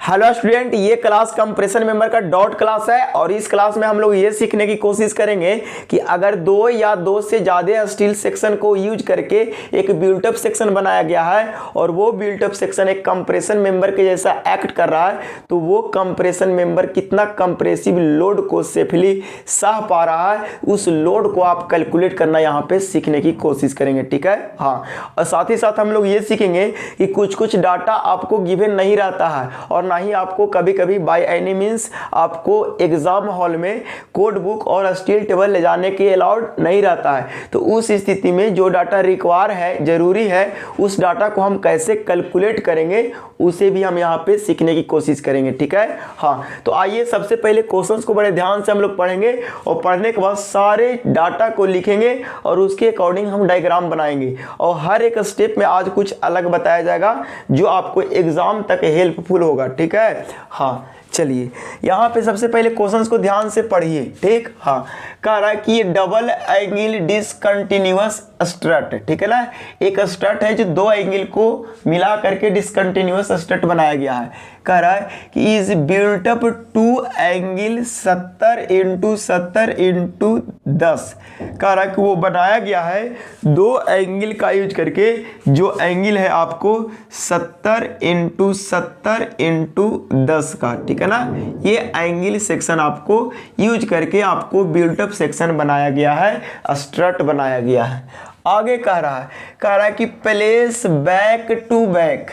Hello student, ये class compression member का dot class है और इस क्लास में हम लोग ये सीखने की कोशिश करेंगे कि अगर दो या दो से ज़्यादा स्टील सेक्शन को यूज करके एक बिल्टअप सेक्शन बनाया गया है और वो बिल्टअप सेक्शन एक कंप्रेशन मेंबर के जैसा एक्ट कर रहा है तो वो कंप्रेशन मेंबर कितना कंप्रेसिव लोड को सेफली सह पा रहा है, उस लोड को आप कैलकुलेट करना यहाँ पे सीखने की कोशिश करेंगे। ठीक है, हाँ। और साथ ही साथ हम लोग ये सीखेंगे कि कुछ कुछ डाटा आपको गिवन नहीं रहता है और ना ही आपको कभी कभी बाय एनी मींस आपको एग्जाम हॉल में कोड बुक और स्टील टेबल ले जाने के अलाउड नहीं रहता है। तो उस स्थिति में जो डाटा रिक्वायर है, जरूरी है, उस डाटा को हम कैसे कैलकुलेट करेंगे उसे भी हम यहाँ पे सीखने की कोशिश करेंगे। ठीक है, हाँ। तो आइए सबसे पहले क्वेश्चंस को बड़े ध्यान से हम लोग पढ़ेंगे और पढ़ने के बाद सारे डाटा को लिखेंगे और उसके अकॉर्डिंग हम डायग्राम बनाएंगे और हर एक स्टेप में आज कुछ अलग बताया जाएगा जो आपको एग्जाम तक हेल्पफुल होगा। ठीक है, हाँ। चलिए यहाँ पे सबसे पहले क्वेश्चंस को ध्यान से पढ़िए। ठीक, हाँ। कह रहा है कि ये डबल एंगल डिसकंटिन्यूअस स्ट्रट, ठीक है ना, एक स्ट्रट है जो दो एंगल को मिला करके डिसकंटिन्यूअस स्ट्रट बनाया गया है। कह रहा है कि is built up to angle 70 × 70 × 10। कह रहा है कि वो बनाया गया है दो एंगल का यूज करके, जो एंगल है आपको 70 × 70 × 10 का। ठीक है ना, ये एंगल सेक्शन आपको यूज करके आपको बिल्टअप सेक्शन बनाया गया है, स्ट्रट बनाया गया है। आगे कह रहा है कि प्लेस बैक टू बैक,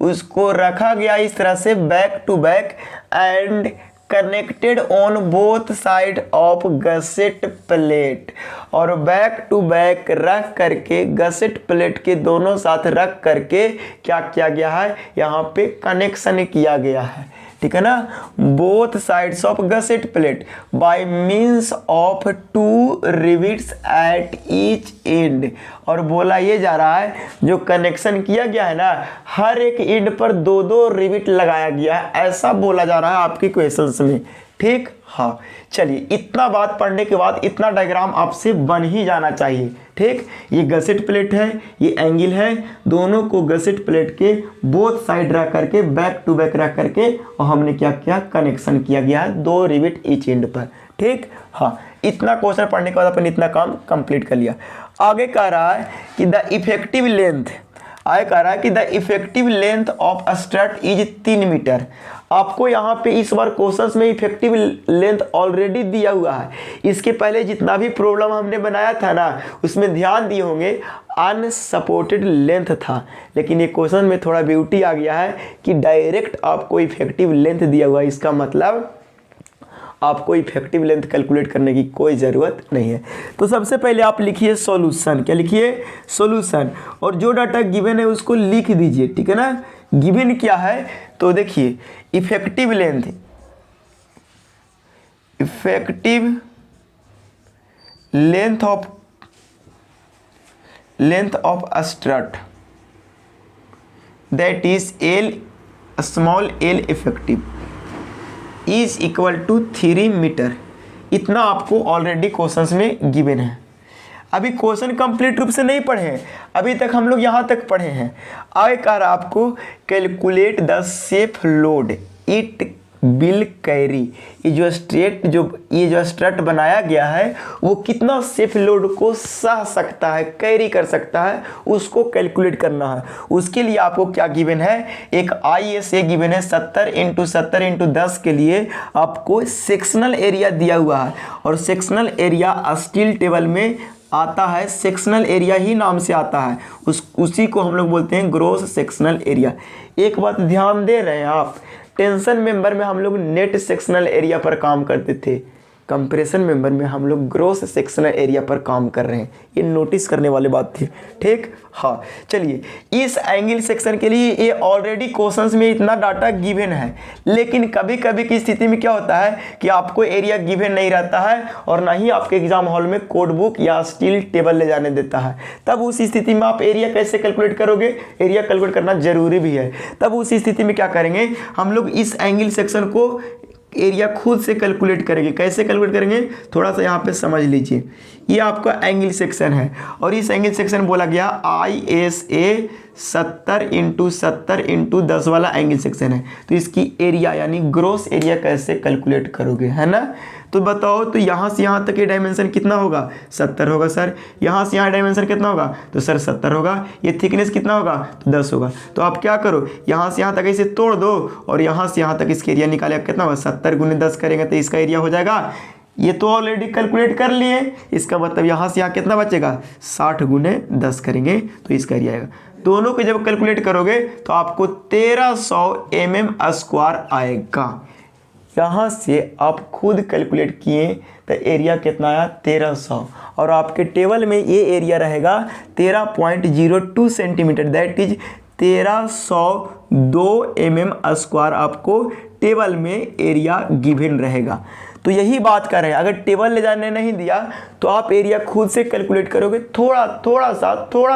उसको रखा गया इस तरह से back to back and connected on both side of gusset plate, और बैक टू बैक रख करके गसेट प्लेट के दोनों साथ रख करके क्या किया गया है, यहाँ पे कनेक्शन किया गया है। ठीक है ना, both sides of gusset plate bye means of 2 rivets at each and, और बोला ये जा रहा है जो कनेक्शन किया गया है ना, हर एक एंड पर 2-2 रिविट लगाया गया है, ऐसा बोला जा रहा है आपके क्वेश्चंस में। ठीक, हाँ। चलिए इतना बात पढ़ने के बाद इतना डायग्राम आपसे बन ही जाना चाहिए। ठीक, ये गसेट प्लेट है, ये एंगल है, दोनों को गसेट प्लेट के बोथ साइड रख करके बैक टू बैक रख करके और हमने क्या किया, कनेक्शन किया गया है 2 रिविट ईच एंड पर। ठीक, हाँ। इतना क्वेश्चन पढ़ने के बाद अपन इतना काम कंप्लीट कर लिया। आगे कह रहा है कि द इफेक्टिव लेंथ, आगे कह रहा है कि the effective length of a strut is 3 metre. आपको यहाँ पे इस बार क्वेश्चंस में इफेक्टिव लेंथ ऑलरेडी दिया हुआ है। इसके पहले जितना भी प्रॉब्लम हमने बनाया था ना, उसमें ध्यान दिए होंगे अनसपोर्टेड लेंथ था, लेकिन ये क्वेश्चन में थोड़ा ब्यूटी आ गया है कि डायरेक्ट आपको इफेक्टिव लेंथ दिया हुआ है। इसका मतलब आपको इफेक्टिव लेंथ कैलकुलेट करने की कोई ज़रूरत नहीं है। तो सबसे पहले आप लिखिए सॉल्यूशन। क्या लिखिए, सॉल्यूशन, और जो डाटा गिवन है उसको लिख दीजिए। ठीक है ना, गिवन क्या है तो देखिए, effective length of a strut that is L small L effective is equal to 3 metre. इतना आपको ऑलरेडी क्वेश्चंस में गिवन है। अभी क्वेश्चन कंप्लीट रूप से नहीं पढ़े हैं, अभी तक हम लोग यहाँ तक पढ़े हैं। आगे कह रहा आपको calculate the safe load it will carry. ये जो स्ट्रट बनाया गया है वो कितना सेफ लोड को सह सकता है, कैरी कर सकता है, उसको कैलकुलेट करना है। उसके लिए आपको क्या गिवन है, एक ISA गिवन है 70 × 70 × 10 के लिए आपको सेक्शनल एरिया दिया हुआ है, और सेक्शनल एरिया स्टील टेबल में आता है, सेक्शनल एरिया ही नाम से आता है, उसी को हम लोग बोलते हैं ग्रॉस सेक्शनल एरिया। एक बात ध्यान दे रहे हैं आप, टेंशन मेंबर में हम लोग नेट सेक्शनल एरिया पर काम करते थे, कंप्रेशन मेंबर में हम लोग ग्रॉस सेक्शनल एरिया पर काम कर रहे हैं। ये नोटिस करने वाली बात थी। ठीक, हाँ। चलिए इस एंगल सेक्शन के लिए ये ऑलरेडी क्वेश्चंस में इतना डाटा गिवन है, लेकिन कभी कभी की स्थिति में क्या होता है कि आपको एरिया गिवन नहीं रहता है और ना ही आपके एग्जाम हॉल में कोड बुक या स्टील टेबल ले जाने देता है। तब उस स्थिति में आप एरिया कैसे कैलकुलेट करोगे, एरिया कैलकुलेट करना जरूरी भी है। तब उस स्थिति में क्या करेंगे, हम लोग इस एंगल सेक्शन को एरिया खुद से कैलकुलेट करेंगे। कैसे कैलकुलेट करेंगे, थोड़ा सा यहाँ पे समझ लीजिए। ये आपका एंगल सेक्शन है और इस एंगल सेक्शन बोला गया ISA 70x70x10 वाला एंगल सेक्शन है। तो इसकी एरिया यानी ग्रॉस एरिया कैसे कैलकुलेट करोगे, है ना। तो बताओ, तो यहाँ से यहाँ तक ये डायमेंशन कितना होगा, 70 होगा सर। यहाँ से यहाँ डायमेंशन कितना होगा, तो सर 70 होगा। ये थिकनेस कितना होगा, तो 10 होगा। तो आप क्या करो, यहाँ से यहाँ तक इसे तोड़ दो और यहाँ से यहाँ तक इसका एरिया निकाले। कितना होगा, 70 × 10 करेंगे तो इसका एरिया हो जाएगा। ये तो ऑलरेडी कैलकुलेट कर लिए। इसका मतलब यहाँ से यहाँ कितना बचेगा, 60 × 10 करेंगे तो इसका एरिया आएगा। दोनों को जब कैलकुलेट करोगे तो आपको 1300 mm² आएगा। यहाँ से आप खुद कैलकुलेट किए तो एरिया कितना आया, 1300। और आपके टेबल में ये एरिया रहेगा 13.02 सेंटीमीटर, दैट इज 1302 mm² आपको टेबल में एरिया गिवन रहेगा। तो यही बात कर रहे हैं, अगर टेबल ले जाने नहीं दिया तो आप एरिया खुद से कैलकुलेट करोगे। थोड़ा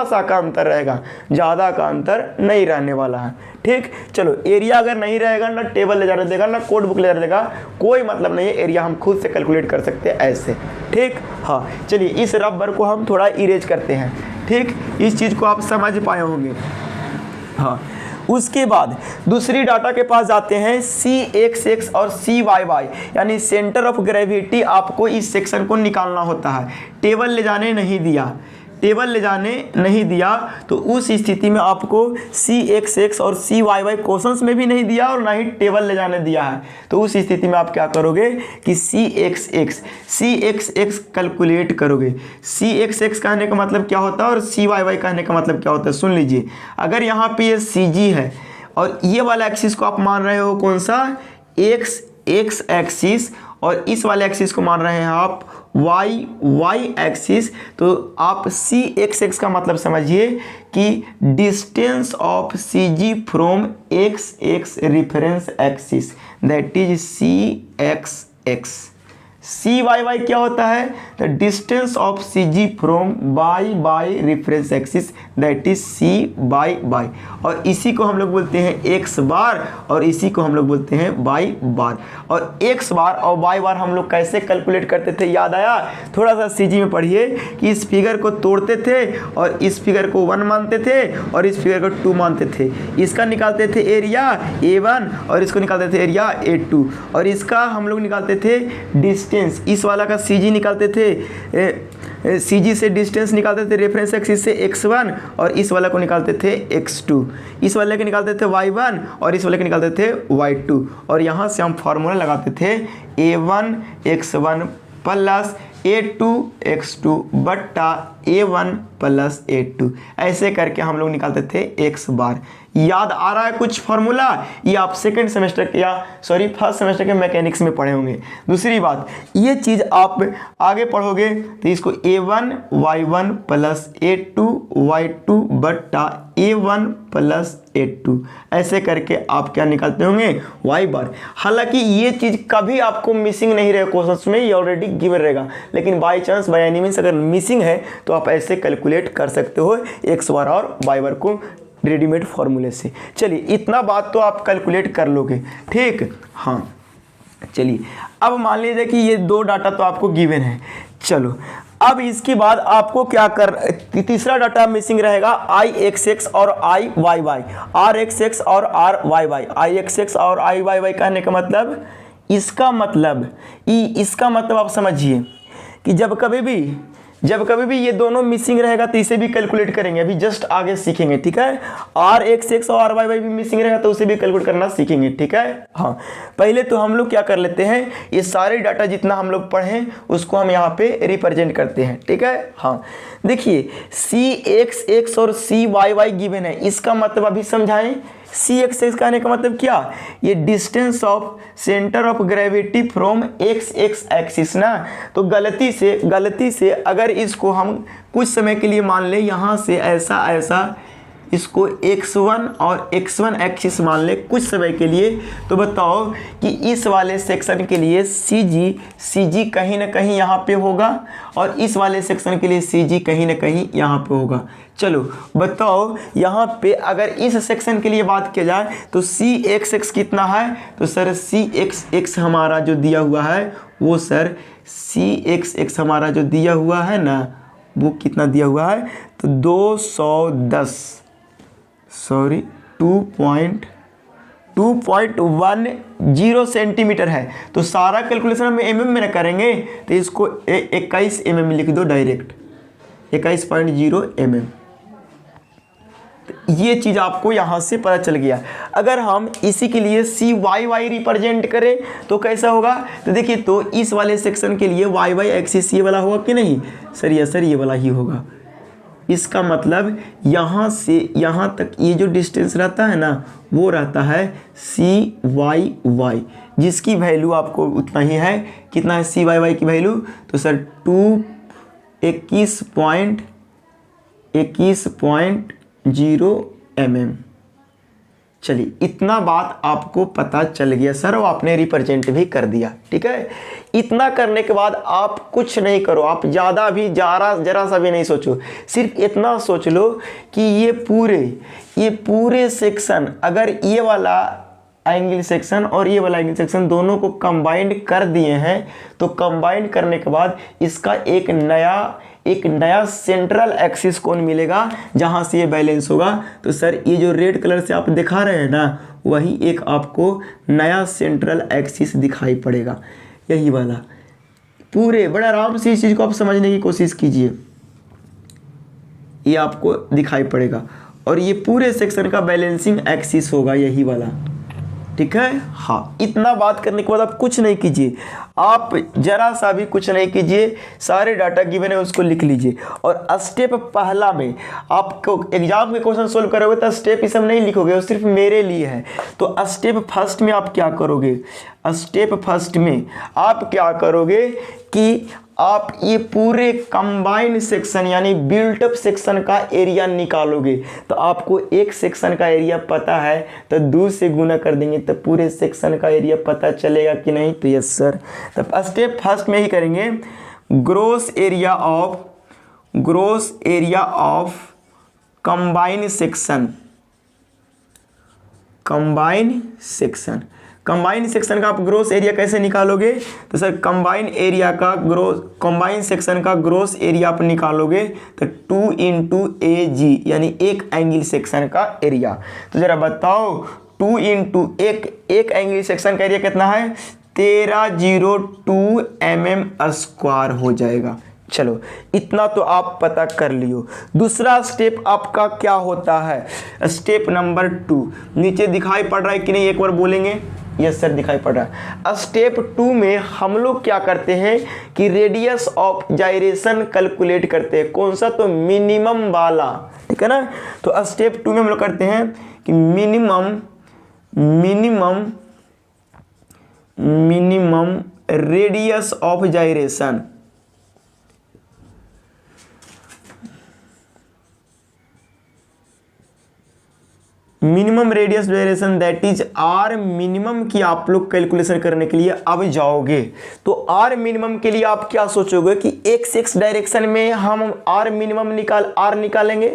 सा का अंतर रहेगा, ज़्यादा का अंतर नहीं रहने वाला है। ठीक, चलो एरिया अगर नहीं रहेगा, ना टेबल ले जाने देगा ना कोड बुक ले जाने देगा, कोई मतलब नहीं है। एरिया हम खुद से कैलकुलेट कर सकते हैं ऐसे। ठीक, हाँ चलिए इस रबर को हम थोड़ा इरेज करते हैं। ठीक, इस चीज़ को आप समझ पाए होंगे। हाँ, उसके बाद दूसरी डाटा के पास जाते हैं, CXX और CYY यानी सेंटर ऑफ ग्रेविटी। आपको इस सेक्शन को निकालना होता है। टेबल ले जाने नहीं दिया तो उस स्थिति में आपको CXX और CYY क्वेश्चंस में भी नहीं दिया और ना ही टेबल ले जाने दिया है। तो उस स्थिति में आप क्या करोगे कि CXX कैलकुलेट करोगे। CXX कहने का मतलब क्या होता है और CYY कहने का मतलब क्या होता है, सुन लीजिए। अगर यहाँ पे ये CG है और ये वाला एक्सिस को आप मान रहे हो कौन सा, X एक्सिस, और इस वाले एक्सिस को मान रहे हैं आप y एक्सिस, तो आप CXX का मतलब समझिए कि distance of CG from XX reference axis, that is CXX। CYY क्या होता है, the distance of CG from y reference axis, that is CYY। और इसी को हम लोग बोलते हैं x बार और इसी को हम लोग बोलते हैं y बार। और x बार और y बार हम लोग कैसे कैलकुलेट करते थे, याद आया? थोड़ा सा CG में पढ़िए कि इस फिगर को तोड़ते थे और इस फिगर को 1 मानते थे और इस फिगर को 2 मानते थे। इसका निकालते थे एरिया A1 और इसको निकालते थे एरिया A2 और इसका हम लोग निकालते थे डिस्टेंस। इस वाला का CG निकालते थे, CG से डिस्टेंस निकालते थे रेफरेंस एक्सिस से x1 और इस वाला को निकालते थे x2। इस वाले के निकालते थे y1 और इस वाले के निकालते थे y2। और यहाँ से हम फार्मूला लगाते थे A1 x1 plus A2 x2 बट्टा A1 प्लस A2। ऐसे करके हम लोग निकालते थे x बार। याद आ रहा है कुछ फार्मूला? ये आप सेकंड सेमेस्टर के फर्स्ट सेमेस्टर के मैकेनिक्स में पढ़े होंगे। दूसरी बात, ये चीज़ आप आगे पढ़ोगे तो इसको A1 y1 plus A2 y2 बट्टा A1 प्लस A2 ऐसे करके आप क्या निकालते होंगे, y बार। हालांकि ये चीज़ कभी आपको मिसिंग नहीं रहेगा क्वेश्चंस में, ये ऑलरेडी गिवन रहेगा, लेकिन by chance by any means अगर मिसिंग है तो आप ऐसे कैलकुलेट कर सकते हो x बार और y बार को रेडीमेड फॉर्मूले से। चलिए इतना बात तो आप कैलकुलेट कर लोगे। ठीक, हाँ चलिए अब मान लीजिए कि ये 2 डाटा तो आपको गिवन है। चलो अब इसके बाद आपको क्या तीसरा डाटा मिसिंग रहेगा IXX और IYY, RXX और RYY। IXX और IYY कहने का मतलब इसका मतलब आप समझिए कि जब कभी भी ये दोनों मिसिंग रहेगा तो इसे भी कैलकुलेट करेंगे, अभी जस्ट आगे सीखेंगे। ठीक है, RXX और RYY भी मिसिंग रहेगा तो उसे भी कैलकुलेट करना सीखेंगे। ठीक है, हाँ पहले तो हम लोग क्या कर लेते हैं, ये सारे डाटा जितना हम लोग पढ़ें उसको हम यहाँ पे रिप्रेजेंट करते हैं। ठीक है, हाँ देखिए CXX और CYY गिवन है, इसका मतलब अभी समझाएं। CXX कहने का मतलब क्या, ये distance of centre of gravity from XX axis ना। तो गलती से अगर इसको हम कुछ समय के लिए मान लें यहाँ से ऐसा इसको x1 और x1 एक्सिस मान ले कुछ समय के लिए। तो बताओ कि इस वाले सेक्शन के लिए CG कहीं ना कहीं यहाँ पे होगा और इस वाले सेक्शन के लिए CG कहीं ना कहीं यहाँ पे होगा। चलो बताओ यहाँ पे अगर इस सेक्शन के लिए बात किया जाए तो CXX कितना है, तो सर CXX हमारा जो दिया हुआ है वो सर CXX हमारा जो दिया हुआ है ना वो कितना दिया हुआ है, तो 210 सेंटीमीटर है। तो सारा कैलकुलेशन हम mm में ना करेंगे तो इसको 21 mm लिख दो डायरेक्ट, 21.0 mm। तो ये चीज़ आपको यहाँ से पता चल गया। अगर हम इसी के लिए CYY रिप्रेजेंट करें तो कैसा होगा, तो देखिए तो इस वाले सेक्शन के लिए YY एक्सिस ये वाला होगा कि नहीं सर, ये वाला ही होगा। इसका मतलब यहाँ से यहाँ तक ये जो डिस्टेंस रहता है ना वो रहता है CYY, जिसकी वैल्यू आपको उतना ही है। कितना है CYY की वैल्यू, तो सर 21.0 mm। चलिए इतना बात आपको पता चल गया सर, और आपने रिप्रेजेंट भी कर दिया। ठीक है, इतना करने के बाद आप कुछ नहीं करो, आप ज़्यादा भी जरा सा भी नहीं सोचो, सिर्फ इतना सोच लो कि ये पूरे सेक्शन, अगर ये वाला एंगल सेक्शन और ये वाला एंगल सेक्शन दोनों को कंबाइंड कर दिए हैं, तो कंबाइंड करने के बाद इसका एक नया सेंट्रल एक्सिस कोण मिलेगा जहां से ये बैलेंस होगा। तो सर ये जो रेड कलर से आप दिखा रहे हैं ना, वही एक आपको नया सेंट्रल एक्सिस दिखाई पड़ेगा, यही वाला। पूरे बड़े आराम से इस चीज़ को आप समझने की कोशिश कीजिए, ये आपको दिखाई पड़ेगा और ये पूरे सेक्शन का बैलेंसिंग एक्सिस होगा, यही वाला। ठीक है, हाँ। इतना बात करने के बाद आप कुछ नहीं कीजिए, आप जरा सा भी कुछ नहीं कीजिए, सारे डाटा गिवन है उसको लिख लीजिए। और स्टेप पहला में आपको एग्जाम के क्वेश्चन सोल्व करोगे तो स्टेप ये सब नहीं लिखोगे, वो सिर्फ मेरे लिए है। तो स्टेप फर्स्ट में आप क्या करोगे, स्टेप फर्स्ट में आप क्या करोगे कि आप ये पूरे कंबाइंड सेक्शन यानी बिल्ट अप सेक्शन का एरिया निकालोगे। तो आपको एक सेक्शन का एरिया पता है तो 2 से गुना कर देंगे तो पूरे सेक्शन का एरिया पता चलेगा कि नहीं, तो यस सर। तो स्टेप फर्स्ट में ही करेंगे gross area of combined section का आप ग्रोस एरिया कैसे निकालोगे, तो सर कंबाइंड सेक्शन का ग्रोस एरिया आप निकालोगे तो 2 × AG यानी एक एंगल सेक्शन का एरिया। तो जरा बताओ 2 × एक एंगल सेक्शन का एरिया कितना है, 1302 mm² हो जाएगा। चलो इतना तो आप पता कर लियो। दूसरा स्टेप आपका क्या होता है, स्टेप नंबर 2 नीचे दिखाई पड़ रहा है कि नहीं, एक बार बोलेंगे। यस सर दिखाई पड़ रहा है। स्टेप 2 में हम लोग क्या करते हैं कि रेडियस ऑफ जाइरेशन कैलकुलेट करते हैं, कौन सा, तो मिनिमम वाला। ठीक है ना, तो स्टेप 2 में हम लोग करते हैं कि minimum radius of gyration, minimum radius variation that is R minimum की आप लोग कैलकुलेशन करने के लिए अब जाओगे। तो आर मिनिमम के लिए आप क्या सोचोगे कि x डायरेक्शन में हम आर मिनिमम निकालेंगे।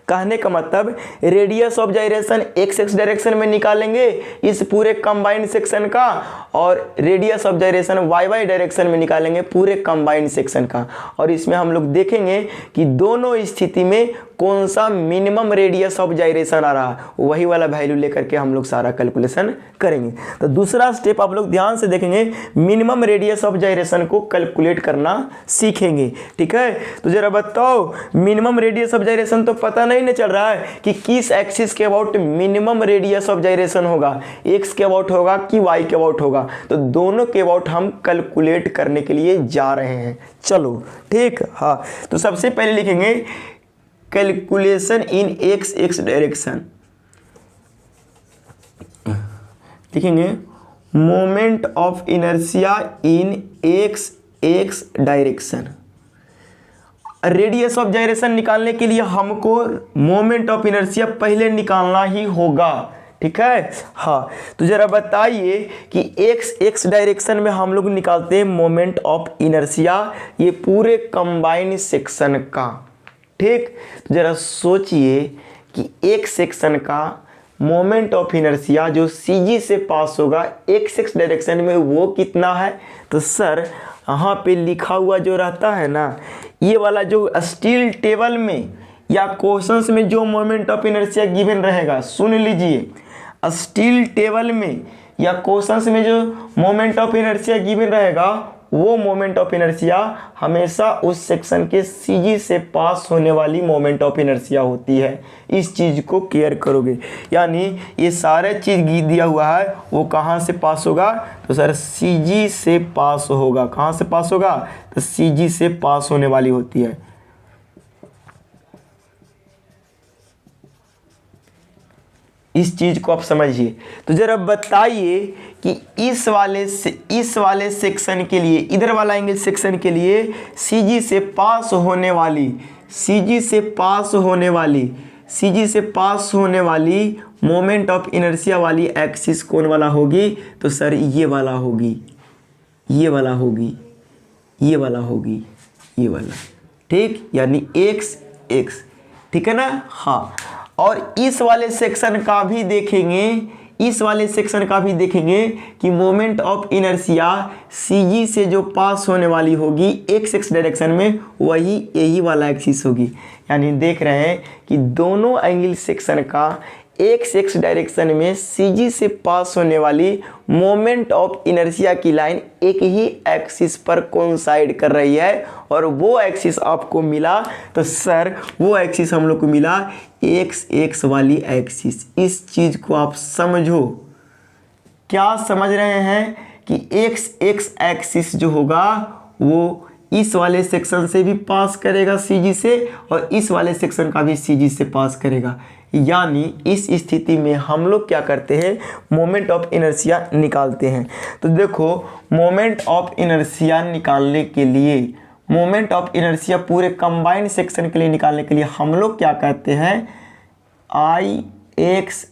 कहने का मतलब रेडियस ऑफ जाइरेशन x डायरेक्शन में निकालेंगे इस पूरे कंबाइंड सेक्शन का, और रेडियस ऑफ जाइरेशन y डायरेक्शन में निकालेंगे पूरे कंबाइंड सेक्शन का। और इसमें हम लोग देखेंगे कि दोनों स्थिति में कौन सा मिनिमम रेडियस ऑफ जाइरेशन आ रहा है, वही वाला वैल्यू लेकर के हम लोग सारा कैलकुलेशन करेंगे। तो दूसरा स्टेप आप लोग ध्यान से देखेंगे, मिनिमम रेडियस ऑफ जाइरेशन को कैलकुलेट करना सीखेंगे। ठीक है, तो जरा बताओ मिनिमम रेडियस ऑफ जाइरेशन तो पता नहीं चल रहा है कि किस एक्सिस के अबाउट मिनिमम रेडियस ऑफ जाइरेशन होगा, एक्स के अबाउट होगा कि वाई के अबाउट होगा। तो दोनों के अबाउट हम कैलकुलेट करने के लिए जा रहे हैं। चलो ठीक, हाँ। तो सबसे पहले लिखेंगे कैलकुलेशन इन एक्स डायरेक्शन, लिखेंगे moment of inertia in X direction. Radius of gyration निकालने के लिए हमको मोमेंट ऑफ इनर्शिया पहले निकालना ही होगा, ठीक है। हाँ, तो जरा बताइए कि एक्स डायरेक्शन में हम लोग निकालते हैं मोमेंट ऑफ इनर्शिया, ये पूरे कंबाइंड सेक्शन का, ठीक। तो जरा सोचिए कि एक सेक्शन का मोमेंट ऑफ इनर्शिया जो सीजी से पास होगा एक्स डायरेक्शन में वो कितना है। तो सर यहाँ पे लिखा हुआ जो रहता है ना, ये वाला जो स्टील टेबल में या क्वेश्चंस में जो मोमेंट ऑफ इनर्शिया गिवन रहेगा, सुन लीजिए, स्टील टेबल में या क्वेश्चंस में जो मोमेंट ऑफ इनर्शिया गिवन रहेगा वो मोमेंट ऑफ इनर्शिया हमेशा उस सेक्शन के सीजी से पास होने वाली मोमेंट ऑफ इनर्शिया होती है। इस चीज़ को केयर करोगे, यानी ये सारे चीज़ दिया हुआ है वो कहाँ से पास होगा, तो सर सीजी से पास होगा। कहाँ से पास होगा, तो सीजी से पास होने वाली होती है। इस चीज को आप समझिए। तो जरा बताइए कि इस वाले सेक्शन के लिए, इधर वाला एंगल सेक्शन के लिए सीजी से पास होने वाली मोमेंट ऑफ इनर्शिया वाली एक्सिस कौन वाला होगी, तो सर ये वाला होगी, ठीक, यानी एक्स, ठीक है ना। हाँ, और इस वाले सेक्शन का भी देखेंगे कि मोमेंट ऑफ इनर्शिया सीजी से जो पास होने वाली होगी एक्स डायरेक्शन में, वही यही वाला एक्सिस होगी। यानी देख रहे हैं कि दोनों एंगल सेक्शन का एक्स डायरेक्शन में सीजी से पास होने वाली मोमेंट ऑफ इनर्शिया की लाइन एक ही एक्सिस पर कोइंसाइड कर रही है, और वो एक्सिस आपको मिला, तो सर वो एक्सिस हम लोग को मिला एक्स वाली एक्सिस। इस चीज को आप समझो, क्या समझ रहे हैं कि एक्स एक्सिस जो होगा वो इस वाले सेक्शन से भी पास करेगा सीजी से, और इस वाले सेक्शन का भी सीजी से पास करेगा। यानी इस स्थिति में हम लोग क्या करते हैं, मोमेंट ऑफ इनर्शिया निकालते हैं। तो देखो, मोमेंट ऑफ इनर्शिया निकालने के लिए, मोमेंट ऑफ इनर्शिया पूरे कंबाइंड सेक्शन के लिए निकालने के लिए हम लोग क्या कहते हैं, आई एक्स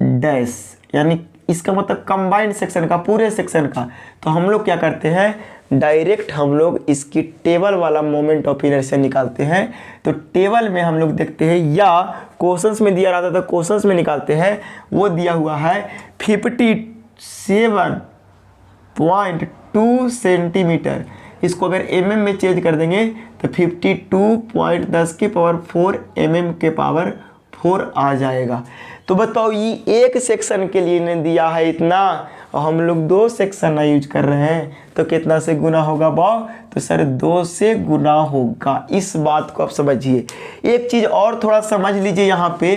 डैश, यानी इसका मतलब कंबाइंड सेक्शन का, पूरे सेक्शन का। तो हम लोग क्या करते हैं, डायरेक्ट हम लोग इसकी टेबल वाला मोमेंट ऑफ इनर्शिया निकालते हैं। तो टेबल में हम लोग देखते हैं, या क्वेश्चंस में दिया रहता था, क्वेश्चंस में निकालते हैं। वो दिया हुआ है 57.2 सेंटीमीटर। इसको अगर mm में चेंज कर देंगे तो 52.10⁴ mm के पावर 4 आ जाएगा। तो बताओ, ये एक सेक्शन के लिए ने दिया है इतना, और हम लोग 2 सेक्शन यूज कर रहे हैं, तो कितना से गुना होगा बाव, तो सर 2 से गुना होगा। इस बात को आप समझिए। एक चीज़ और थोड़ा समझ लीजिए यहाँ पे,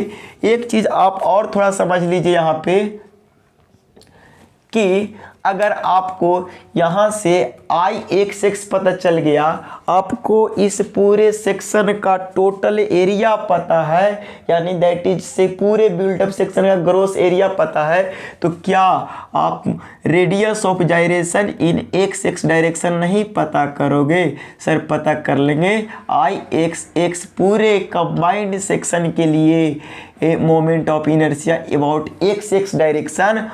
कि अगर आपको यहाँ से आई एक्स पता चल गया, आपको इस पूरे सेक्शन का टोटल एरिया पता है, यानी दैट इज से पूरे बिल्डअप सेक्शन का ग्रॉस एरिया पता है, तो क्या आप radius of gyration in X direction नहीं पता करोगे, सर पता कर लेंगे। आई एक्स पूरे कंबाइंड सेक्शन के लिए moment of inertia about X direction,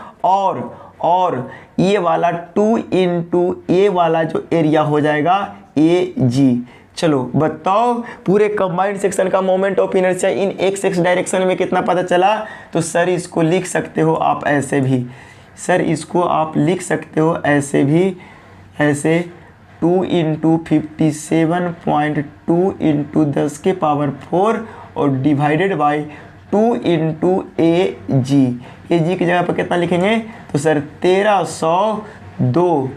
और ये वाला 2 इंटू ए वाला जो एरिया हो जाएगा ए जी। चलो बताओ, पूरे कंबाइंड सेक्शन का moment of inertia in X direction में कितना पता चला। तो सर इसको लिख सकते हो आप ऐसे भी, ऐसे 2 इंटू 57.2 इंटू 10⁴ और डिवाइडेड बाई 2 इंटू ए जी की जगह पर कितना लिखेंगे, तो सर 1302,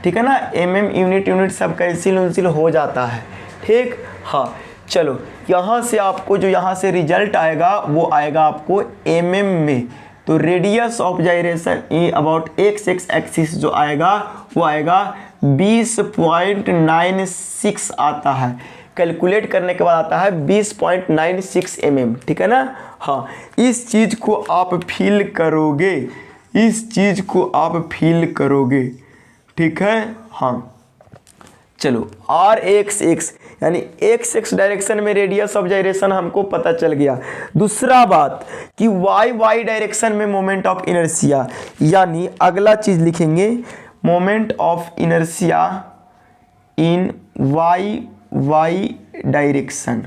ठीक है ना। यूनिट सब कैंसिल हो जाता है, ठीक। हाँ, चलो यहाँ से आपको जो यहाँ से रिजल्ट आएगा वो आएगा आपको mm में। तो radius of gyration about X axis जो आएगा वो आएगा 20.96 आता है। कैलकुलेट करने के बाद आता है 20.96 mm, ठीक है ना। हाँ, इस चीज़ को आप फील करोगे, ठीक है। हाँ, चलो आर एक्स एक्स यानी एक्स एक्स डायरेक्शन में रेडियस ऑफ जाइरेशन हमको पता चल गया। दूसरा बात कि वाई वाई डायरेक्शन में मोमेंट ऑफ इनर्शिया, यानी अगला चीज लिखेंगे moment of inertia in Y Y direction.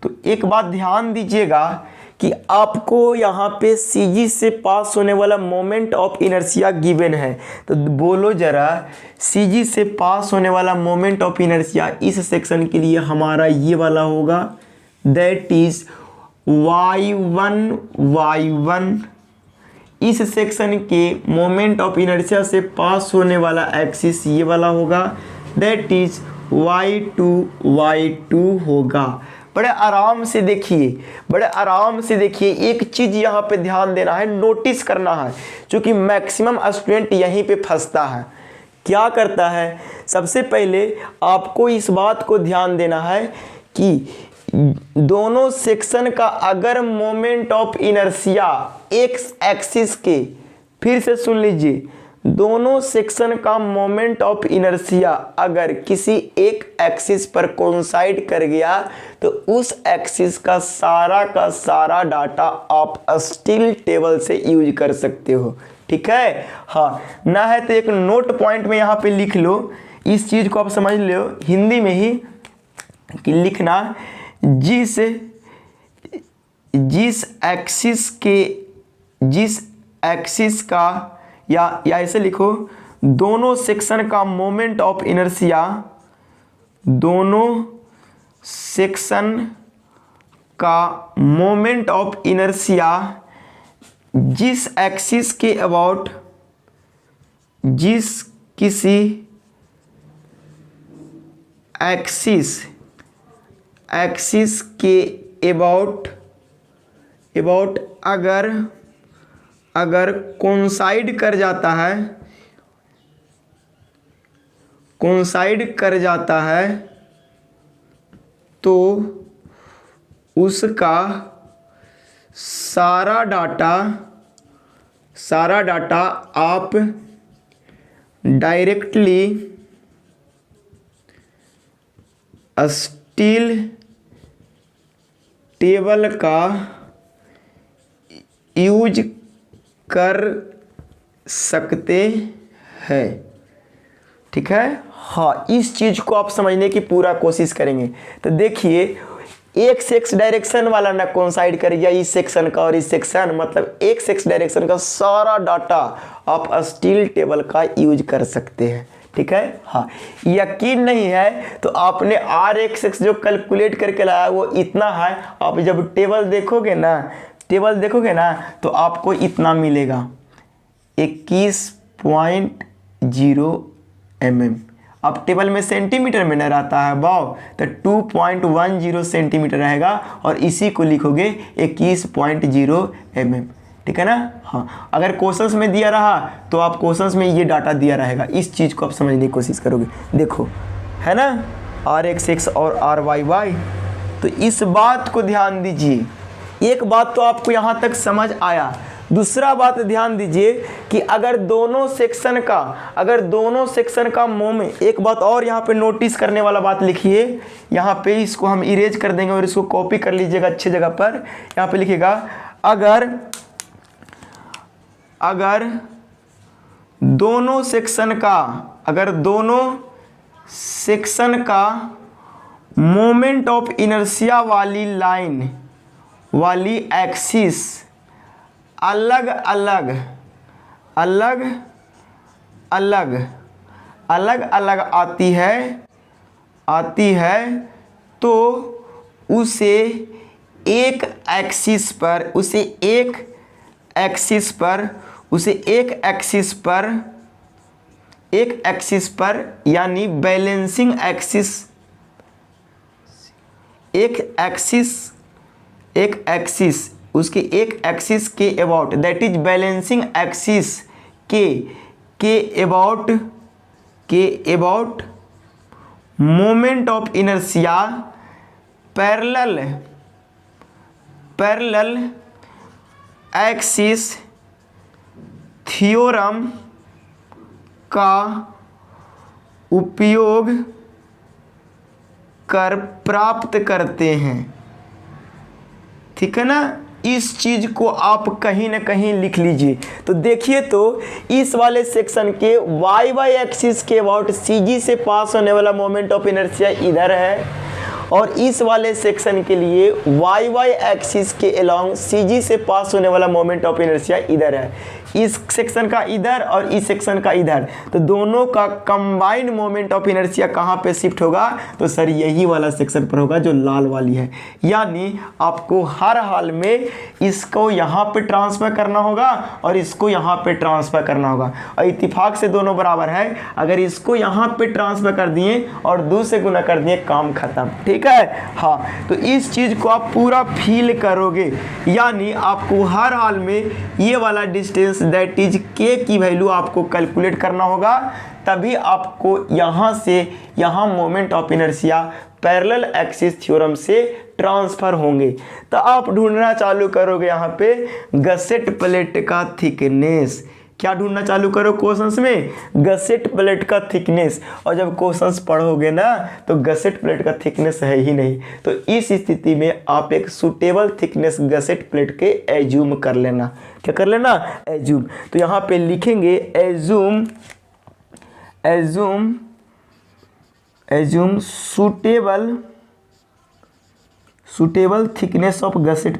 तो एक बात ध्यान दीजिएगा कि आपको यहाँ पे सीजी से पास होने वाला मोमेंट ऑफ इनर्शिया गिवन है, तो बोलो जरा सीजी से पास होने वाला मोमेंट ऑफ इनर्शिया इस सेक्शन के लिए हमारा ये वाला होगा, दैट इज y1 इस सेक्शन के मोमेंट ऑफ इनर्शिया से पास होने वाला एक्सिस ये वाला होगा, दैट इज y2 होगा। बड़े आराम से देखिए, एक चीज यहाँ पे ध्यान देना है, नोटिस करना है, क्योंकि मैक्सिमम स्टूडेंट यहीं पे फंसता है। क्या करता है, सबसे पहले आपको इस बात को ध्यान देना है कि दोनों सेक्शन का अगर moment of inertia x axis के, फिर से सुन लीजिए, दोनों सेक्शन का मोमेंट ऑफ इनर्शिया अगर किसी एक एक्सिस पर कोइंसाइड कर गया तो उस एक्सिस का सारा डाटा आप स्टील टेबल से यूज कर सकते हो। ठीक है, हाँ ना है तो एक नोट पॉइंट में यहाँ पे लिख लो, इस चीज को आप समझ लो हिंदी में ही कि लिखना, जिस एक्सिस का या ऐसे लिखो, दोनों सेक्शन का मोमेंट ऑफ इनर्शिया, दोनों सेक्शन का मोमेंट ऑफ इनर्शिया जिस एक्सिस के अबाउट, जिस किसी एक्सिस के अबाउट अगर कोइंसाइड कर जाता है तो उसका सारा डाटा आप डायरेक्टली स्टील टेबल का यूज कर सकते हैं। ठीक है, हाँ इस चीज को आप समझने की पूरा कोशिश करेंगे। तो देखिए एक्स एक्स डायरेक्शन वाला ना कोइंसाइड कर गया इस सेक्शन का और इस सेक्शन, मतलब एक्स एक्स डायरेक्शन का सारा डाटा आप स्टील टेबल का यूज कर सकते हैं। ठीक है, हाँ यकीन नहीं है तो आपने आर एक्स एक्स जो कैलकुलेट करके लाया वो इतना है, आप जब टेबल देखोगे ना तो आपको इतना मिलेगा 21.0 mm। अब टेबल में सेंटीमीटर में न रहता है बाव, तो 2.10 सेंटीमीटर रहेगा और इसी को लिखोगे 21.0 mm। ठीक है ना, हाँ अगर क्वेश्चंस में दिया रहा तो आप क्वेश्चंस में ये डाटा दिया रहेगा, इस चीज़ को आप समझने की कोशिश करोगे। देखो है ना आर एक्स एक्स और आर वाई वाई, तो इस बात को ध्यान दीजिए। एक बात तो आपको यहाँ तक समझ आया, दूसरा बात ध्यान दीजिए कि अगर दोनों सेक्शन का मोमेंट, एक बात और यहाँ पे नोटिस करने वाला बात लिखिए, यहाँ पे इसको हम इरेज कर देंगे और इसको कॉपी कर लीजिएगा अच्छी जगह पर। यहाँ पे लिखिएगा अगर दोनों सेक्शन का मोमेंट ऑफ इनर्शिया वाली लाइन वाली एक्सिस अलग अलग आती है तो उसे एक एक्सिस पर यानी बैलेंसिंग एक्सिस, उसके एक एक्सिस के about, that is balancing axis के about moment of inertia parallel axis theorem का उपयोग कर प्राप्त करते हैं। ठीक है ना, इस चीज को आप कहीं ना कहीं लिख लीजिए। तो देखिए, तो इस वाले सेक्शन के वाई वाई एक्सिस के अबाउट सीजी से पास होने वाला मोमेंट ऑफ इनर्शिया इधर है, और इस वाले सेक्शन के लिए वाई वाई एक्सिस के अलोंग सीजी से पास होने वाला मोमेंट ऑफ इनर्शिया इधर है। इस सेक्शन का इधर और इस सेक्शन का इधर, तो दोनों का कंबाइंड मोमेंट ऑफ इनर्शिया कहाँ पे शिफ्ट होगा? तो सर यही वाला सेक्शन पर होगा जो लाल वाली है। यानी आपको हर हाल में इसको यहाँ पे ट्रांसफर करना होगा और इसको यहाँ पे ट्रांसफर करना होगा, और इत्तेफाक से दोनों बराबर है। अगर इसको यहाँ पे ट्रांसफर कर दिए और 2 से गुना कर दिए, काम खत्म। ठीक है, हाँ। तो इस चीज़ को आप पूरा फील करोगे, यानी आपको हर हाल में ये वाला डिस्टेंस दैट इज के की वैल्यू आपको कैलकुलेट करना होगा, तभी आपको यहाँ से यहाँ moment of inertia parallel axis theorem से ट्रांसफर होंगे। तो आप ढूंढना चालू करोगे यहाँ पे गसेट प्लेट का थिकनेस। क्या ढूंढना चालू करो क्वेश्चंस में? गसेट प्लेट का थिकनेस। और जब क्वेश्चंस पढ़ोगे ना तो गसेट प्लेट का थिकनेस है ही नहीं, तो इस स्थिति में आप एक सुटेबल थिकनेस गसेट प्लेट के एज्यूम कर लेना। क्या कर लेना? एज्यूम। तो यहाँ पे लिखेंगे assume suitable thickness of gusset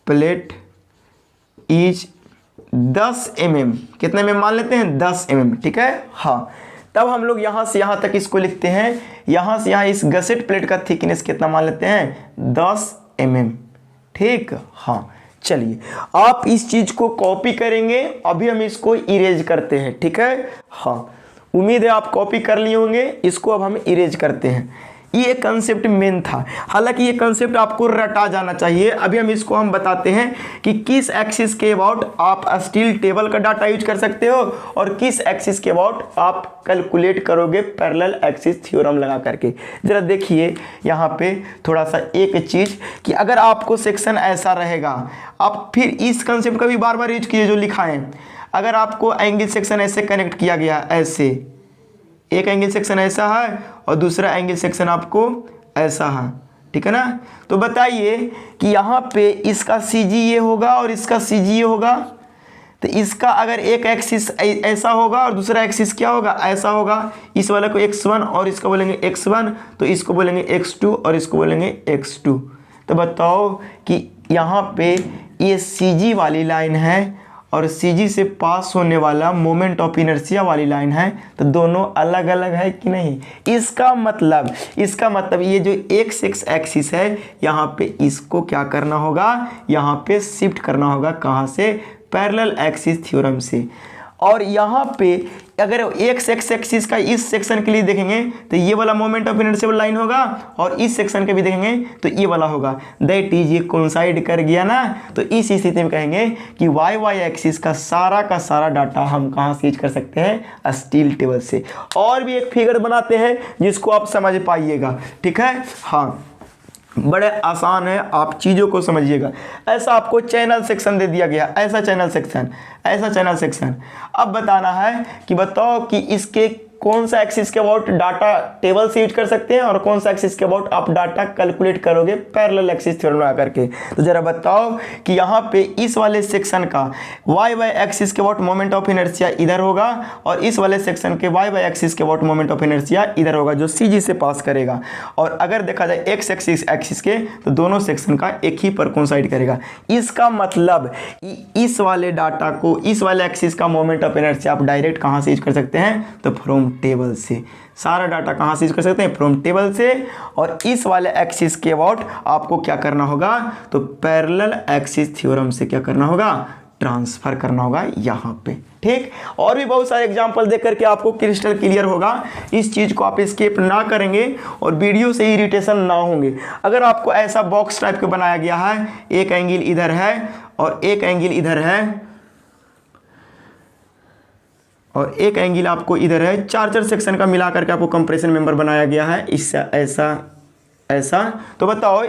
plate is 10 mm। कितने mm मान लेते हैं? 10 mm। ठीक है, हाँ। तब हम लोग यहाँ से यहाँ तक इसको लिखते हैं, यहाँ से यहाँ इस गसेट प्लेट का थिकनेस कितना मान लेते हैं? 10 mm। ठीक, हाँ। चलिए, आप इस चीज को कॉपी करेंगे, अभी हम इसको इरेज करते हैं। ठीक है, हाँ। उम्मीद है आप कॉपी कर लिए होंगे। इसको अब हम इरेज करते हैं। ये कंसेप्ट मेन था, हालांकि ये कंसेप्ट आपको रटा जाना चाहिए। अभी हम बताते हैं कि किस एक्सिस के अबाउट आप स्टील टेबल का डाटा यूज कर सकते हो और किस एक्सिस के अबाउट आप कैलकुलेट करोगे पैरेलल एक्सिस थ्योरम लगा करके। जरा देखिए यहाँ पे थोड़ा सा एक चीज कि अगर आपको सेक्शन ऐसा रहेगा, आप फिर इस कंसेप्ट का भी बार बार यूज कीजिए जो लिखा है। अगर आपको एंगल सेक्शन ऐसे कनेक्ट किया गया, ऐसे एक एंगल सेक्शन ऐसा है और दूसरा एंगल सेक्शन आपको ऐसा है, ठीक है ना, तो बताइए कि यहाँ पे इसका CG ये होगा और इसका CG ये होगा। तो इसका अगर एक एक्सिस ऐसा होगा और दूसरा एक्सिस क्या होगा? ऐसा होगा। इस वाले को x1 और इसको बोलेंगे x1, तो इसको बोलेंगे x2 और इसको बोलेंगे x2। तो बताओ कि यहाँ पे ये CG वाली लाइन है और CG से पास होने वाला मोमेंट ऑफ इनर्शिया वाली लाइन है, तो दोनों अलग अलग है कि नहीं? इसका मतलब ये जो एक्स एक्सिस है, यहाँ पे इसको क्या करना होगा? यहाँ पे शिफ्ट करना होगा। कहाँ से? पैरेलल एक्सिस थ्योरम से। और यहाँ पे अगर एक्स एक्सिस का इस सेक्शन के लिए देखेंगे तो ये वाला मोमेंट ऑफ इनर्शिया वाला लाइन होगा, और इस सेक्शन के भी देखेंगे तो ये वाला होगा। दैट इज ये कोइंसाइड कर गया ना। तो इस स्थिति में कहेंगे कि वाई वाई एक्सिस का सारा डाटा हम कहाँ से यूज कर सकते हैं? स्टील टेबल से। और भी एक फिगर बनाते हैं जिसको आप समझ पाइएगा। ठीक है, हाँ, बड़े आसान है, आप चीज़ों को समझिएगा। ऐसा आपको चैनल सेक्शन दे दिया गया, ऐसा चैनल सेक्शन। अब बताना है कि बताओ कि इसके कौन सा एक्सिस के अबाउट डाटा टेबल से यूज कर सकते हैं और कौन सा एक्सिस के अबाउट आप डाटा कैलकुलेट करोगे पैरेलल एक्सिस थ्योरम लगा करके। तो जरा बताओ कि यहाँ पे इस वाले सेक्शन का वाई वाई एक्सिस के अबाउट मोमेंट ऑफ इनर्शिया इधर होगा और इस वाले सेक्शन के वाई वाई एक्सिस के अबाउट मोमेंट ऑफ इनर्शिया इधर होगा, जो CG से पास करेगा। और अगर देखा जाए एक्स एक्सिस के, तो दोनों सेक्शन का एक ही पर कोइंसाइड करेगा। इसका मतलब इस वाले डाटा को, इस वाले एक्सिस का मोमेंट ऑफ इनर्शिया आप डायरेक्ट कहाँ से यूज कर सकते हैं? तो फ्रॉम टेबल से। सारा डाटा कहाँ से यूज कर सकते हैं? फ्रॉम टेबल से। और इस वाले एक्सिस के अबाउट आपको क्या करना होगा? तो पैरेलल एक्सिस थ्योरम से क्या करना होगा? ट्रांसफर करना होगा यहाँ पे। ठीक, और भी बहुत सारे एग्जांपल देख करके आपको क्रिस्टल क्लियर होगा। इस चीज को आप स्किप ना करेंगे और वीडियो से इरिटेशन ना होंगे। अगर आपको ऐसा बॉक्स टाइप का बनाया गया है, एक एंगल इधर है और एक एंगल इधर है और एक एंगल आपको इधर है, चार सेक्शन का मिला करके आपको कंप्रेशन मेंबर बनाया गया है, इससे ऐसा। तो बताओ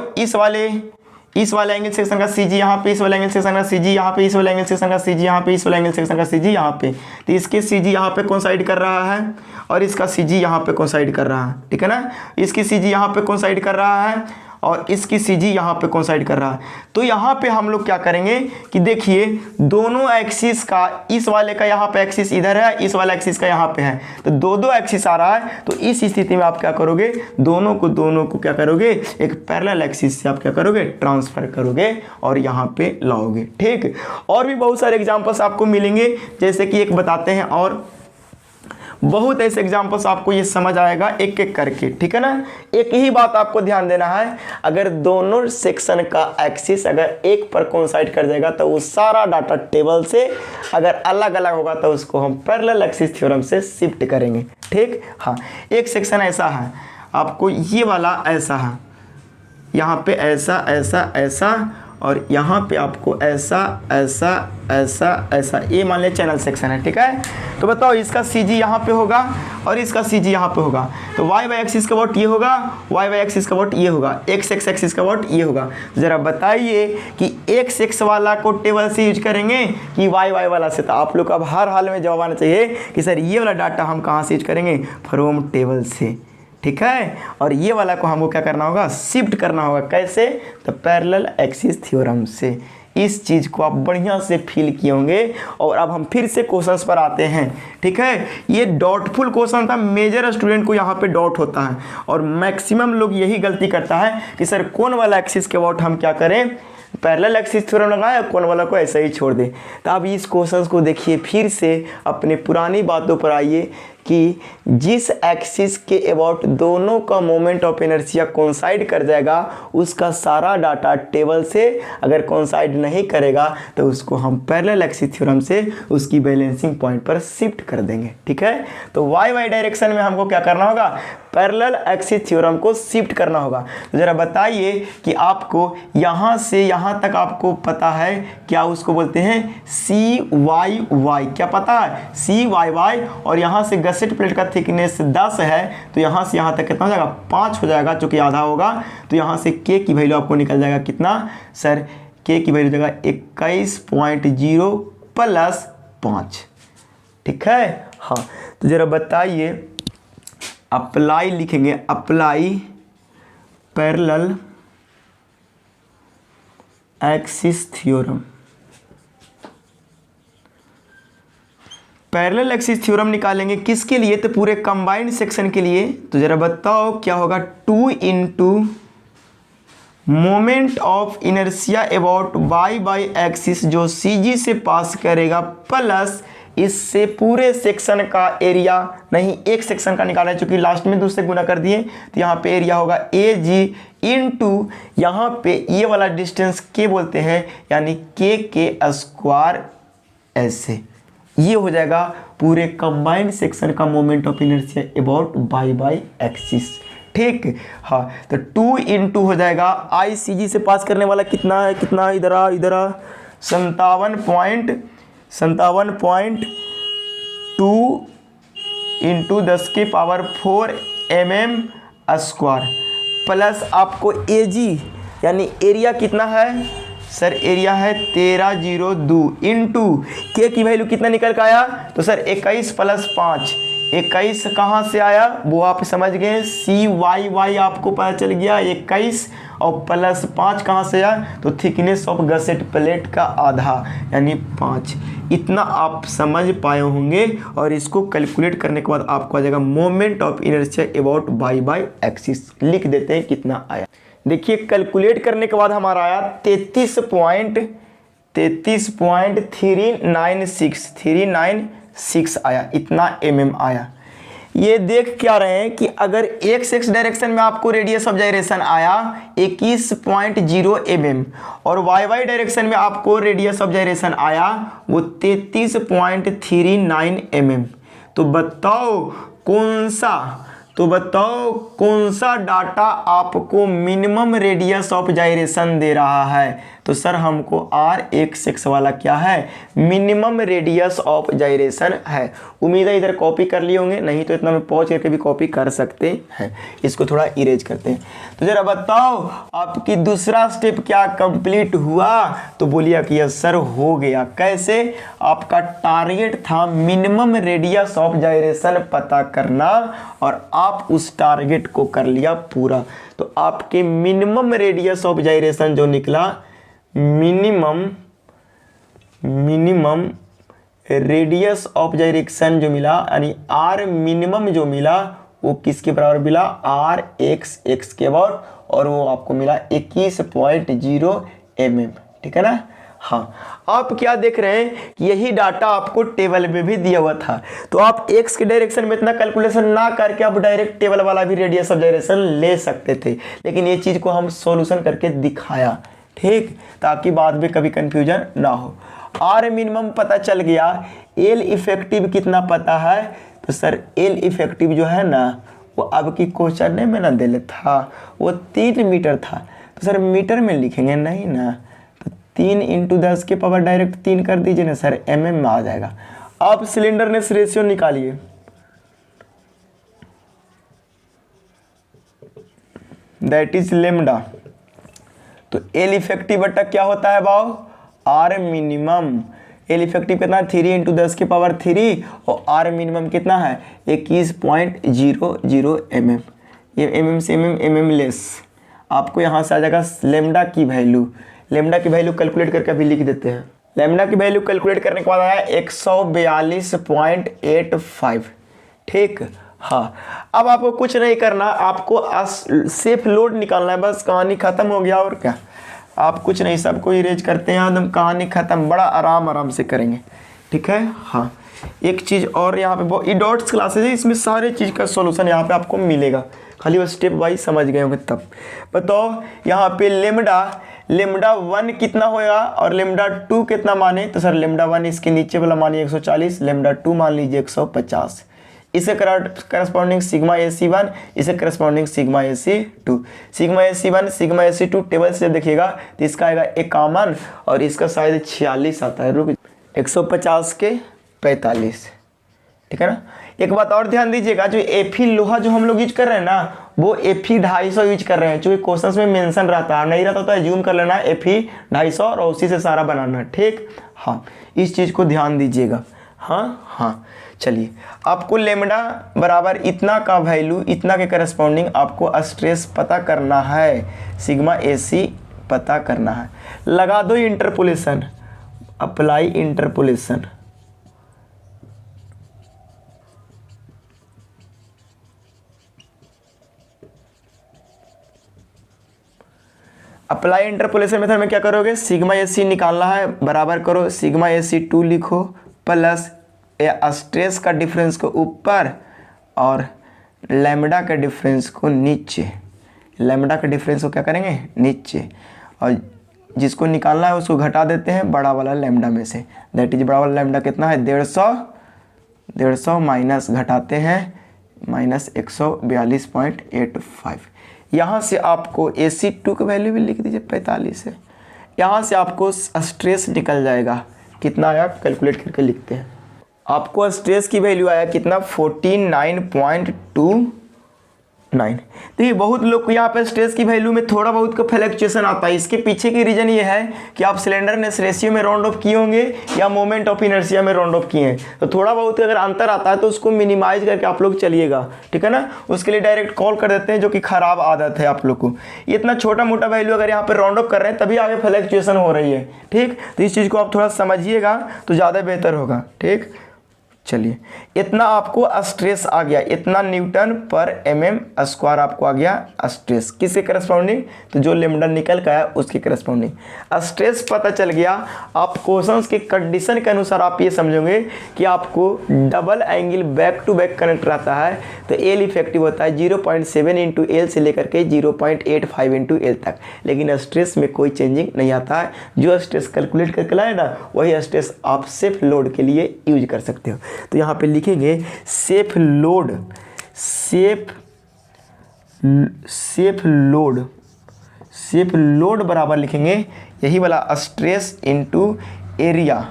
इस वाले एंगल सेक्शन का सी जी यहाँ पे, इस वाले एंगल सेक्शन का सी जी यहाँ पे, इस वाले एंगल सेक्शन का सी जी यहाँ पे, इस वाले एंगल सेक्शन का सी जी यहाँ पे। तो इसके सी जी यहाँ पे कोइंसाइड कर रहा है और इसका सी जी यहाँ पे कोइंसाइड कर रहा है, ठीक है ना। इसकी सी जी यहाँ पे कोइंसाइड कर रहा है और इसकी सी जी यहाँ पे कोइंसाइड कर रहा है। तो यहाँ पे हम लोग क्या करेंगे कि देखिए दोनों एक्सिस का, इस वाले का यहाँ पे एक्सिस इधर है, इस वाला एक्सिस का यहाँ पे है, तो दो एक्सिस आ रहा है। तो इस स्थिति में आप क्या करोगे, दोनों को क्या करोगे, एक पैरेलल एक्सिस से आप क्या करोगे, ट्रांसफर करोगे और यहाँ पे लाओगे, ठीक। और भी बहुत सारे एग्जाम्पल्स आपको मिलेंगे, जैसे कि एक बताते हैं और बहुत ऐसे एग्जाम्पल्स आपको ये समझ आएगा एक एक करके, ठीक है ना। एक ही बात आपको ध्यान देना है, अगर दोनों सेक्शन का एक्सिस अगर एक पर कोइंसाइड कर जाएगा तो वो सारा डाटा टेबल से, अगर अलग अलग होगा तो उसको हम पैरेलल एक्सिस थ्योरम से शिफ्ट करेंगे, ठीक। हाँ, एक सेक्शन ऐसा है, आपको ये वाला ऐसा है, यहाँ पे ऐसा ऐसा ऐसा और यहाँ पे आपको ऐसा ऐसा ऐसा ऐसा, ये मान लिया चैनल सेक्शन है, ठीक है। तो बताओ इसका सी जी यहाँ पे होगा और इसका सी जी यहाँ पे होगा, तो वाई वाई एक्सिस का वोट ये होगा, वाई वाई एक्सिस का वोट ये होगा, एक्स एक्स एक्सिस का वोट ये होगा। जरा बताइए कि एक्स एक्स वाला को टेबल से यूज करेंगे कि वाई वाई वाला से। तो आप लोग को अब हर हाल में जवाब आना चाहिए कि सर ये वाला डाटा हम कहाँ से यूज करेंगे, फ्रॉम टेबल से, ठीक है। और ये वाला को हमको क्या करना होगा, शिफ्ट करना होगा, कैसे, तो पैरेलल एक्सिस थ्योरम से। इस चीज़ को आप बढ़िया से फील किए होंगे। और अब हम फिर से क्वेश्चंस पर आते हैं, ठीक है। ये डॉटफुल क्वेश्चन था, मेजर स्टूडेंट को यहाँ पे डॉट होता है और मैक्सिमम लोग यही गलती करता है कि सर कौन वाला एक्सिस के वोट हम क्या करें, पैरेलल एक्सिस थ्योरम लगाए, कौन वाला को ऐसे ही छोड़ दें। तो आप इस क्वेश्चंस को देखिए, फिर से अपने पुरानी बातों पर आइए कि जिस एक्सिस के अबाउट दोनों का मोमेंट ऑफ इनर्शिया कोइंसाइड कर जाएगा, उसका सारा डाटा टेबल से अगर कोइंसाइड नहीं करेगा तो उसको हम पैरेलल एक्सिस थ्योरम से उसकी बैलेंसिंग पॉइंट पर शिफ्ट कर देंगे, ठीक है। तो वाई वाई डायरेक्शन में हमको क्या करना होगा, पैरेलल एक्सिस थ्योरम को शिफ्ट करना होगा। तो ज़रा बताइए कि आपको यहाँ से यहाँ तक आपको पता है क्या उसको बोलते हैं, सी वाई वाई, क्या पता है, सी वाई वाई। और यहाँ से गसेट प्लेट का थिकनेस 10 है, तो यहाँ से यहाँ तक कितना हो जाएगा, 5 हो जाएगा, चूँकि आधा होगा। तो यहाँ से के की वैल्यू आपको निकल जाएगा कितना, सर के की वैल्यू जाएगा 21.0 प्लस 5, ठीक है। हाँ, तो ज़रा बताइए, अप्लाई लिखेंगे, apply parallel axis theorem. Parallel axis theorem निकालेंगे किसके लिए, तो पूरे कंबाइंड सेक्शन के लिए। तो जरा बताओ क्या होगा, 2 into moment of inertia about Y by axis जो सी जी से पास करेगा, प्लस इससे पूरे सेक्शन का एरिया, नहीं एक सेक्शन का निकालना है चूंकि लास्ट में दूसरे गुना कर दिए, तो यहाँ पे एरिया होगा ए जी इंटू यहाँ पे ये वाला डिस्टेंस के बोलते हैं, यानी के स्क्वायर ऐसे। ये हो जाएगा पूरे कंबाइंड सेक्शन का moment of inertia about Y by axis, ठीक। हाँ, तो 2 इंटू हो जाएगा आई सी जी से पास करने वाला कितना है, कितना इधर आ 57.2 इंटू 10 के पावर 4 mm स्क्वायर, प्लस आपको ए जी यानी एरिया कितना है, सर एरिया है 1302 इंटू के की वैल्यू कितना निकल के आया, तो सर 21 प्लस 5, 21 कहाँ से आया वो आप समझ गए, सी वाई वाई आपको पता चल गया 21, और प्लस 5 कहाँ से आया, तो थिकनेस ऑफ गसेट प्लेट का आधा यानी 5। इतना आप समझ पाए होंगे। और इसको कैलकुलेट करने के बाद आपको आ जाएगा moment of inertia about Y by axis. लिख देते हैं कितना आया, देखिए कैलकुलेट करने के बाद हमारा आया 33.396 आया, इतना mm आया। ये देख क्या रहे हैं कि अगर एक्स एक्स डायरेक्शन में आपको रेडियस ऑफ जाइरेशन आया 21.0 mm और वाई वाई डायरेक्शन में आपको रेडियस ऑफ जाइरेशन आया वो 33.39 mm, तो बताओ कौन सा डाटा आपको मिनिमम रेडियस ऑफ जाइरेशन दे रहा है, तो सर हमको R1 वाला क्या है, मिनिमम रेडियस ऑफ जाइरेशन है। उम्मीद है इधर कॉपी कर लिए होंगे, नहीं तो इतना में पहुंच करके भी कॉपी कर सकते हैं। इसको थोड़ा इरेज करते हैं। तो जरा बताओ आपकी दूसरा स्टेप क्या कंप्लीट हुआ, तो बोलिए कि यस सर हो गया। कैसे, आपका टारगेट था मिनिमम रेडियस ऑफ जाइरेशन पता करना और आप उस टारगेट को कर लिया पूरा। तो आपके मिनिमम रेडियस ऑफ जाइरेशन जो निकला, मिनिमम रेडियस ऑफ जाइरेशन जो मिला, यानी आर मिनिमम जो मिला वो किसके बराबर मिला, R1 के बराबर, और वो आपको मिला 21.0 mm। ठीक है ना। हाँ, आप क्या देख रहे हैं कि यही डाटा आपको टेबल में भी दिया हुआ था, तो आप x के डायरेक्शन में इतना कैलकुलेशन ना करके आप डायरेक्ट टेबल वाला भी रेडियस ऑफ जाइरेशन ले सकते थे, लेकिन ये चीज़ को हम सॉल्यूशन करके दिखाया, ठीक, ताकि बाद में कभी कंफ्यूजन ना हो। R मिनिमम पता चल गया, L इफेक्टिव कितना पता है, तो सर L इफेक्टिव जो है ना वो अब की क्वेश्चन में ना दिल था, वो 3 मीटर था, तो सर मीटर में लिखेंगे नहीं ना, तो 3 × 10 के पावर डायरेक्ट 3 कर दीजिए ना सर, mm में आ जाएगा। आप सिलेंडरनेस रेशियो निकालिए, दैट इज लेमडा। तो L इफेक्टिव बटा क्या होता है भाव, R मिनिमम। L इफेक्टिव कितना, 3 × 10 के पावर 3, और R मिनिमम कितना है 21.00 mm। ये mm से mm लेस, आपको यहाँ से आ जाएगा लेमडा की वैल्यू। लेमडा की वैल्यू कैलकुलेट करके अभी लिख देते हैं। लेमडा की वैल्यू कैलकुलेट करने के बाद आया 142.85। ठीक, हाँ, अब आपको कुछ नहीं करना, आपको सेफ लोड निकालना है, बस कहानी खत्म हो गया। और क्या, आप कुछ नहीं, सबको इरेज करते हैं, एकदम कहानी खत्म, बड़ा आराम से करेंगे। ठीक है। हाँ, एक चीज़ और यहाँ पे, ये डॉट्स क्लासेज है, इसमें सारे चीज़ का सॉल्यूशन यहाँ पे आपको मिलेगा, खाली वो स्टेप वाइज समझ गए होंगे तब। बताओ यहाँ पे लेमडा 1 कितना होगा और लेमडा 2 कितना माने, तो सर लेमडा 1 इसके नीचे वाला मानिए 140, लेमडा 2 मान लीजिए 150। इसे करस्पॉन्डिंग सिग्मा AC1, इसे corresponding sigma AC2। Sigma AC1 sigma AC2 table से देखिएगा तो इसका आएगा 51 और इसका शायद 46 आता है, रुक 150 के 45। ठीक है ना। एक बात और ध्यान दीजिएगा, जो Fe लोहा जो हम लोग यूज कर रहे हैं ना, वो Fe 250 यूज कर रहे हैं, क्योंकि क्वेश्चन में मेंशन रहता है, नहीं रहता तो जूम कर लेना है Fe 250 और उसी से सारा बनाना है। ठीक, हाँ, इस चीज़ को ध्यान दीजिएगा। हाँ, चलिए, आपको लेमडा बराबर इतना का वैल्यू, इतना के करस्पॉन्डिंग आपको स्ट्रेस पता करना है, सिग्मा AC पता करना है। लगा दो interpolation, apply interpolation. Apply interpolation method में क्या करोगे, सिग्मा AC निकालना है, बराबर करो सिग्मा AC2 लिखो प्लस स्ट्रेस का डिफरेंस को ऊपर और लैम्डा का डिफरेंस को नीचे। लैम्डा का डिफरेंस को क्या करेंगे, नीचे, और जिसको निकालना है उसको घटा देते हैं बड़ा वाला लैम्डा में से। दैट इज बड़ा वाला लैम्डा कितना है, 150 माइनस घटाते हैं माइनस 142.85। यहाँ से आपको AC2 का वैल्यू भी लिख दीजिए 45 है। यहाँ से आपको स्ट्रेस निकल जाएगा, कितना आया कैलकुलेट करके लिखते हैं। आपको स्ट्रेस की वैल्यू आया कितना, 49.29। देखिए बहुत लोग को यहाँ पे स्ट्रेस की वैल्यू में थोड़ा बहुत का फ्लक्चुएशन आता है। इसके पीछे की रीजन ये है कि आप सिलेंडरनेस रेशियो में राउंड ऑफ किए होंगे या मोमेंट ऑफ इनर्शिया में राउंड ऑफ किए हैं, तो थोड़ा बहुत अगर अंतर आता है तो उसको मिनिमाइज करके आप लोग चलिएगा। ठीक है ना, उसके लिए डायरेक्ट कॉल कर देते हैं, जो कि खराब आदत है आप लोग को। इतना छोटा मोटा वैल्यू अगर यहाँ पर राउंड ऑफ कर रहे हैं तभी आगे फ्लक्चुएशन हो रही है। ठीक, तो इस चीज़ को आप थोड़ा समझिएगा तो ज़्यादा बेहतर होगा। ठीक, चलिए, इतना आपको स्ट्रेस आ गया, इतना न्यूटन पर mm² आपको आ गया स्ट्रेस, किसके करस्पॉन्डिंग, तो जो लेमडा निकल का है उसके करस्पॉन्डिंग स्ट्रेस पता चल गया। आप क्वेश्चंस के कंडीशन के अनुसार आप ये समझोगे कि आपको double angle back to back connect रहता है, तो L इफेक्टिव होता है 0.7 × L से लेकर के 0.85 × L तक, लेकिन स्ट्रेस में कोई चेंजिंग नहीं आता है। जो स्ट्रेस कैलकुलेट करके लाए ना, वही स्ट्रेस आप सेफ लोड के लिए यूज कर सकते हो। तो यहाँ पे लिखेंगे सेफ लोड सेफ लोड बराबर लिखेंगे यही वाला स्ट्रेस इंटू एरिया,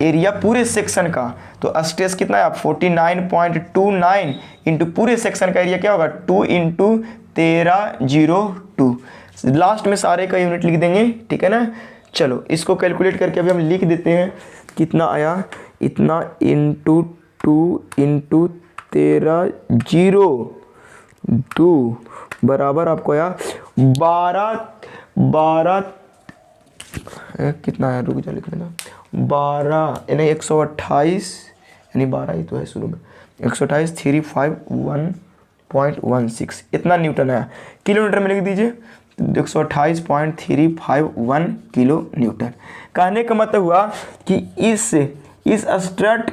एरिया पूरे सेक्शन का। तो स्ट्रेस कितना है आप 49.29 इंटू पूरे सेक्शन का एरिया क्या होगा 2 इंटू 1302। लास्ट में सारे का यूनिट लिख देंगे, ठीक है ना। चलो इसको कैलकुलेट करके अभी हम लिख देते हैं कितना आया, इतना इंटू 2 इंटू 1302 बराबर आपको आया 12 कितना आया, रुक जा लिख लेना 12 यानी 128 यानी 12 ही तो है शुरू में 128 351.16 इतना न्यूटन आया। किलोमीटर में लिख दीजिए 128.351 किलो न्यूटन। कहने का मतलब हुआ कि इस स्ट्रट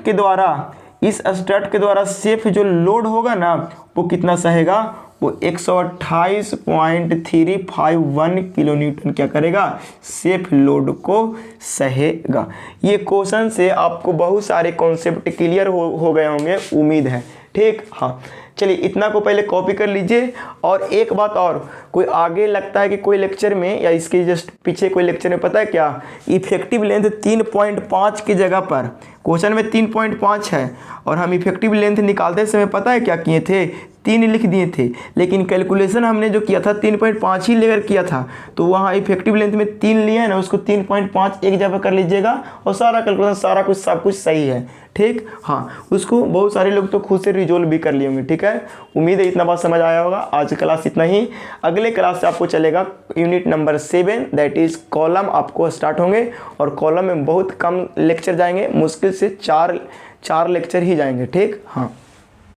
के द्वारा सेफ जो लोड होगा ना वो कितना सहेगा, वो 128.351 किलो न्यूटन क्या करेगा, सेफ लोड को सहेगा। ये क्वेश्चन से आपको बहुत सारे कॉन्सेप्ट क्लियर हो गए होंगे उम्मीद है, ठीक। हाँ चलिए इतना को पहले कॉपी कर लीजिए। और एक बात और, कोई आगे लगता है कि कोई लेक्चर में या इसके जस्ट पीछे कोई लेक्चर में पता है क्या, इफेक्टिव लेंथ 3.5 की जगह पर क्वेश्चन में 3.5 है और हम इफेक्टिव लेंथ निकालते समय पता है क्या किए थे, 3 लिख दिए थे, लेकिन कैलकुलेशन हमने जो किया था 3.5 ही लेकर किया था। तो वहाँ इफेक्टिव लेंथ में 3 लिया है ना, उसको 3.5 एक जगह कर लीजिएगा और सारा कैलकुलेशन सारा कुछ सब कुछ सही है, ठीक। हाँ उसको बहुत सारे लोग तो खुद से रिजोल्व भी कर लिए होंगे, ठीक है। उम्मीद है इतना बात समझ आया होगा। आज की क्लास इतना ही, अगले क्लास से आपको चलेगा unit number 7 that is column आपको स्टार्ट होंगे और कॉलम में बहुत कम लेक्चर जाएंगे, मुश्किल से 4 लेक्चर ही जाएंगे, ठीक। हाँ